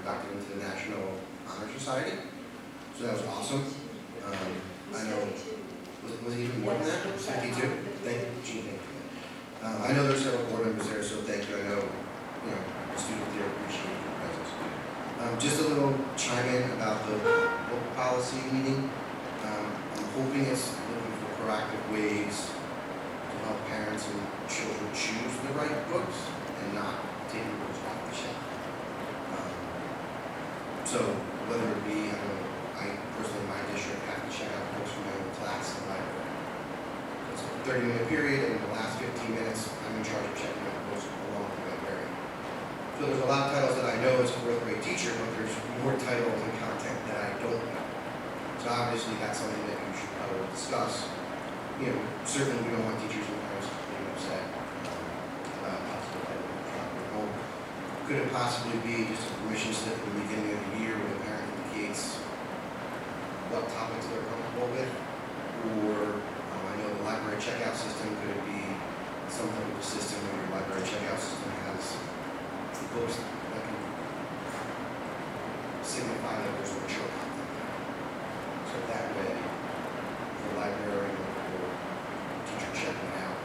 inducted into the National Honor Society. So that was awesome. I know, was it even more than that? 52? Thank you. Gee, thank you. I know there's several board members there, so thank you. I know, the students there appreciate your presence. Just a little chime in about the book policy meeting. I'm hoping it's looking for proactive ways to help parents and children choose the right books and not taking books off the shelf. So whether it be, I personally in my district have to check out books from my own class in the library. It's a 30-minute period, and in the last 15 minutes, I'm in charge of checking out books along with the librarian. So there's a lot of titles that I know as a fourth grade teacher, but there's more titles and content that I don't know. So obviously that's something that you should probably discuss. Certainly we don't want teachers and parents being upset about possible title dropping at home. Could it possibly be just a permission slip at the beginning of the year where the parent indicates what topics they're comfortable with? Or I know the library checkout system, could it be some type of system where your library checkout system has books that can signify that there's mature content there? So that way, the librarian or teacher checking out,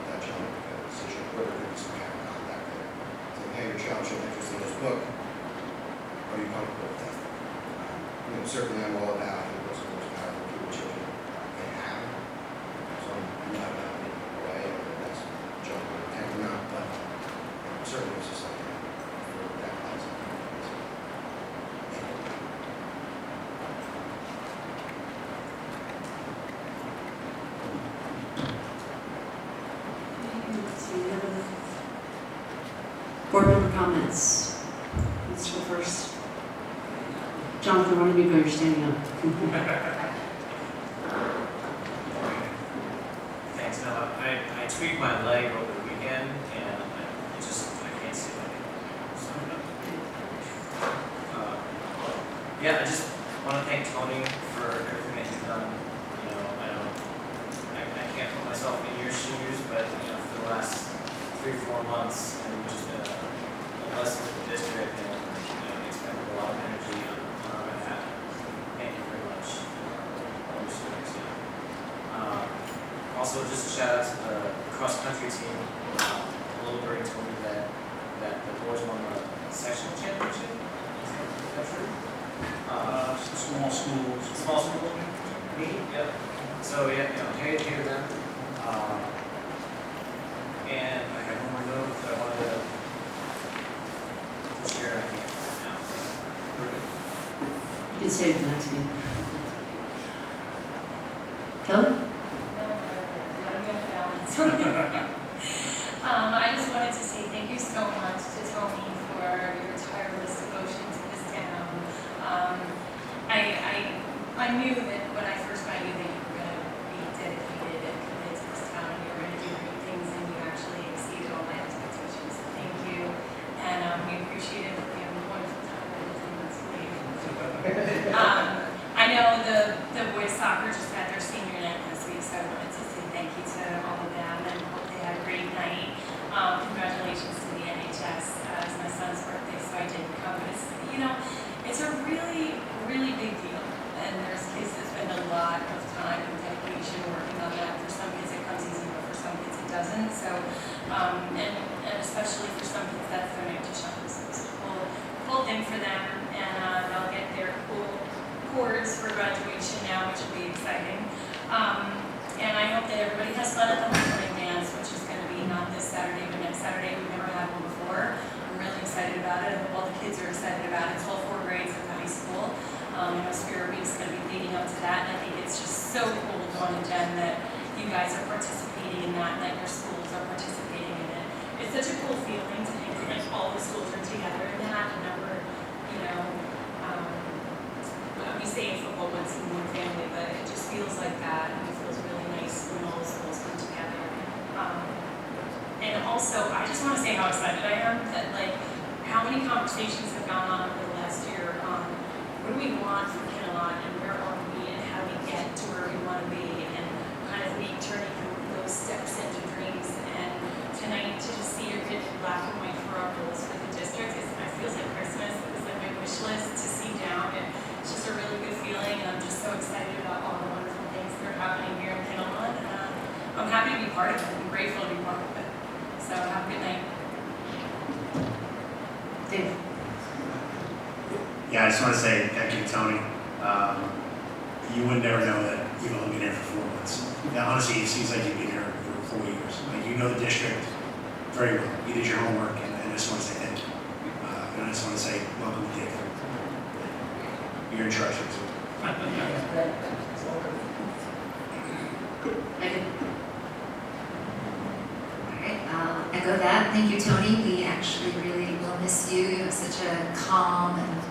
that child will make a decision whether there is some parent contact there. Saying, hey, your child showed interest in this book. Are you comfortable with that? Certainly I'm all about having books of most powerful people children can have. So I'm not about taking it away, whether that's junk or intent or not, but certainly it's just something for that policy. Board member comments. Let's go first. Jonathan, why don't you go? You're standing up. Thanks. No, I tweaked my leg over the weekend, and I can't see my leg. So, yeah, I just want to thank Tony for everything that he's done. I can't put myself in your shoes, but for the last 3-4 months, I've just been a blessing to the district, and expended a lot of energy on our behalf. Thank you very much for all your students. Also, just a shout out to the cross-country team. Little Birdie told me that the boys won the sectional championship. Is that true? Small schools. Small school. Neat. Yep. So yeah, hey to them. And I have one more note that I wanted to share. I can't now. You can save the next meeting. Kelly? I just wanted to say thank you so much to Tony for your tireless devotion to this town. I knew that when I first met you that you were going to be dedicated and committed to this town, and you were going to do great things, and you actually exceeded all my expectations. So thank you, and we appreciate it. We have a wonderful time with you. Let's leave. I know the boys soccer just had their senior night this week, so I wanted to say thank you to all of them and hope they had a great night. Congratulations to the NHS. It's my son's birthday, so I didn't come. But it's a really, really big deal. And there's kids that spend a lot of time and dedication working on that. For some kids it comes easy, but for some kids it doesn't. So, and especially for some kids that's their night to shine. So it's a cool thing for them, and they'll get their cool cords for graduation now, which will be exciting. And I hope that everybody has fun at the homecoming dance, which is going to be not this Saturday, but next Saturday. We've never had one before. I'm really excited about it. I hope all the kids are excited about it. It's all 4 grades in high school. I know Spirit Week is going to be leading up to that, and I think it's just so cool, Dawn and Jen, that you guys are participating in that, and that your schools are participating in it. It's such a cool feeling to think that all the schools are together in that, and that we're, we say in football once in one family, but it just feels like that, and it feels really nice when all the schools come together. And also, I just want to say how excited I am that, how many conversations have gone on over the last year on what do we want from Kinnelon, and where are we, and how do we get to where we want to be, and kind of turning those steps into dreams. And tonight, to just see your kids in black and white for our goals for the district, it feels like Christmas. Dave? Yeah, I just want to say thank you to Tony. You would never know that you've only been here for 4 months. Now, honestly, it seems like you've been here for 4 years. Like, you know the district very well. You did your homework, and I just want to say thank you. And I just want to say welcome to Dave. You're in charge of this. Megan? All right, I'll echo that. Thank you, Tony. We actually really will miss you. You have such a calm and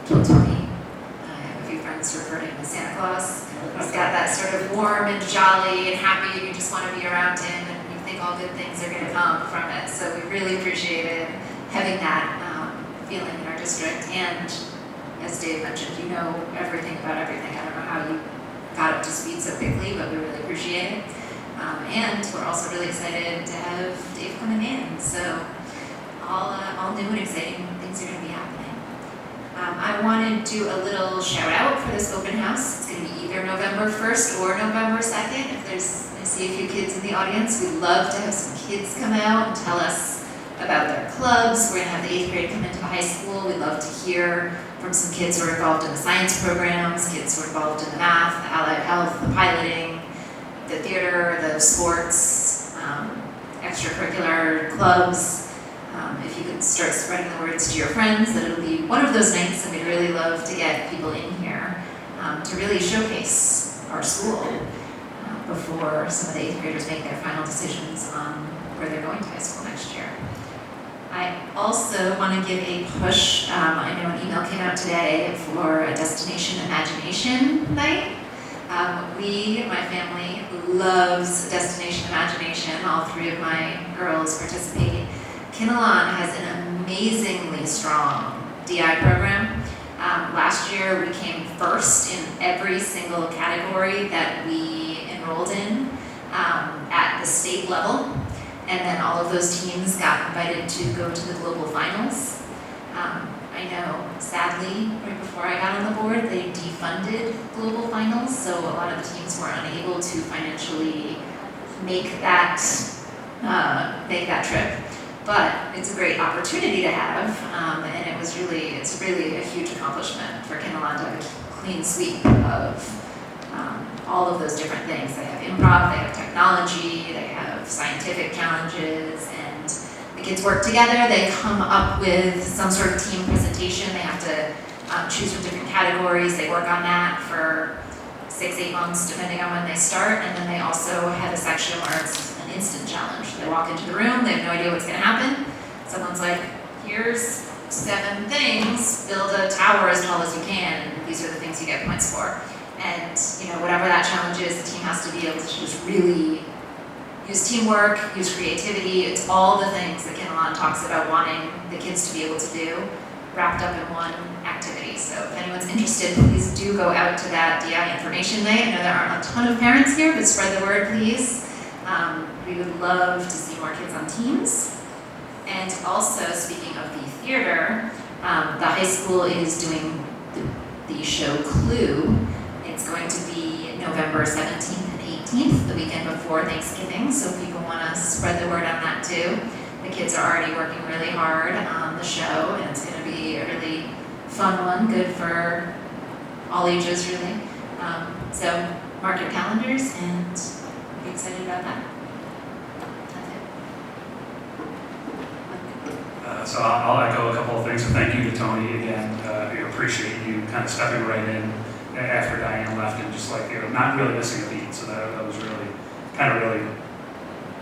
told Tony, I have a few friends who refer to him as Santa Claus. He's got that sort of warm and jolly and happy, and you just want to be around him, and you think all good things are going to come from it. So we really appreciated having that feeling in our district. And as Dave mentioned, you know everything about everything. I don't know how you got up to speed so quickly, but we really appreciate it. And we're also really excited to have Dave coming in. So all new and exciting things are going to be happening. I want to do a little shout out for this open house. It's going to be either November 1st or November 2nd. I see a few kids in the audience. We'd love to have some kids come out and tell us about their clubs. We're going to have the 8th grade come into the high school. We'd love to hear from some kids who are involved in the science programs, kids who are involved in the math, the allied health, the piloting, the theater, the sports, extracurricular clubs. If you could start spreading the words to your friends that it'll be one of those nights, and we'd really love to get people in here to really showcase our school before some of the 8th graders make their final decisions on where they're going to high school next year. I also want to give a push. I know an email came out today for a Destination Imagination night. My family loves Destination Imagination. All 3 of my girls participate. Kinnelon has an amazingly strong DI program. Last year we came first in every single category that we enrolled in at the state level. And then all of those teams got invited to go to the global finals. I know, sadly, right before I got on the board, they defunded global finals, so a lot of the teams were unable to financially make that trip. But it's a great opportunity to have, and it's really a huge accomplishment for Kinnelon to have a clean sweep of all of those different things. They have improv, they have technology, they have scientific challenges, and the kids work together. They come up with some sort of team presentation. They have to choose from different categories. They work on that for 6-8 months, depending on when they start. And then they also have a section where it's an instant challenge. They walk into the room, they have no idea what's going to happen. Someone's like, here's 7 things, build a tower as tall as you can, and these are the things you get points for. And whatever that challenge is, the team has to be able to just really use teamwork, use creativity. It's all the things that Kinnelon talks about wanting the kids to be able to do, wrapped up in one activity. So if anyone's interested, please do go out to that DI information night. I know there aren't a ton of parents here, but spread the word, please. We would love to see more kids on teams. And also, speaking of the theater, the high school is doing the show Clue. It's going to be November 17th and 18th, the weekend before Thanksgiving, so if people want to spread the word on that too. The kids are already working really hard on the show, and it's going to be a really fun one, good for all ages really. So mark your calendars and be excited about that. That's it. So I'll echo a couple of things. So thank you to Tony again. We appreciate you kind of stepping right in after Diane left and just not really missing a beat. So that was really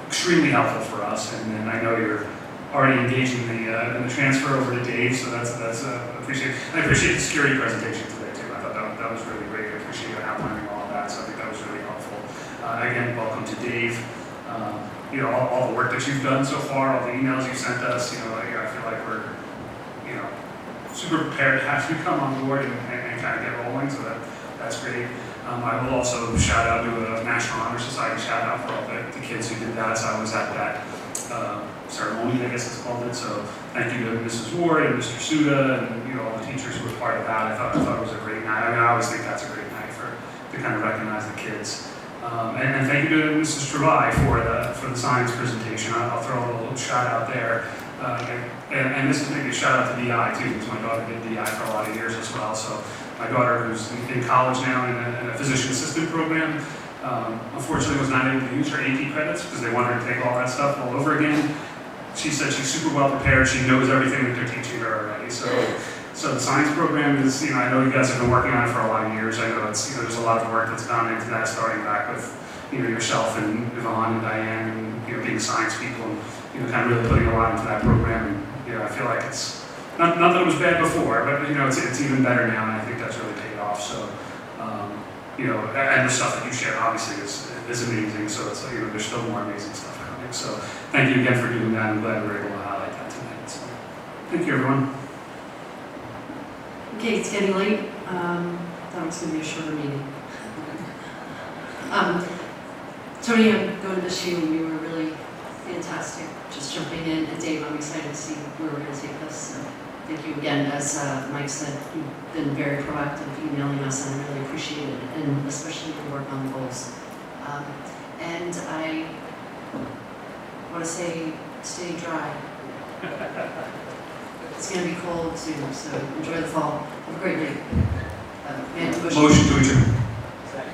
extremely helpful for us. And then I know you're already engaging in the transfer over to Dave, so that's appreciated. I appreciate the security presentation today too. I thought that was really great. I appreciate you outlining all of that. So I think that was really helpful. Again, welcome to Dave. All the work that you've done so far, all the emails you sent us, I feel like we're, super prepared to have you come on board and kind of get rolling, so that's great. I will also shout out to a National Honor Society shout out for all the kids who did that. So I was at that ceremony, I guess it's called it. So thank you to Mrs. Ward and Mr. Suda and all the teachers who were part of that. I thought it was a great night. I always think that's a great night to kind of recognize the kids. And thank you to Mrs. Travai for the science presentation. I'll throw a little shout out there. And this is maybe a shout out to DI too, because my daughter did DI for a lot of years as well. So my daughter, who's in college now in a physician assistant program, unfortunately was not able to use her AP credits because they want her to take all that stuff all over again. She said she's super well prepared. She knows everything that they're teaching her already. So the science program is, I know you guys have been working on it for a lot of years. I know it's, there's a lot of work that's gone into that, starting back with, yourself and Yvonne and Diane and, being science people and, kind of really putting a lot into that program. And, I feel like it's, not that it was bad before, but, it's even better now, and I think that's really paid off. So, and the stuff that you share obviously is amazing. So it's, there's still more amazing stuff coming. So thank you again for doing that. I'm glad we were able to highlight that tonight. So thank you, everyone. Okay, it's getting late. That was going to be a shorter meeting. Tony, I'm going to miss you. You were really fantastic just jumping in. And Dave, I'm excited to see where we're going to take this. So thank you again. As Mike said, you've been very proactive emailing us, and I really appreciate it, and especially the work on the goals. And I want to say, stay dry. It's going to be cold soon, so enjoy the fall. Have a great night. Motion to adjourn.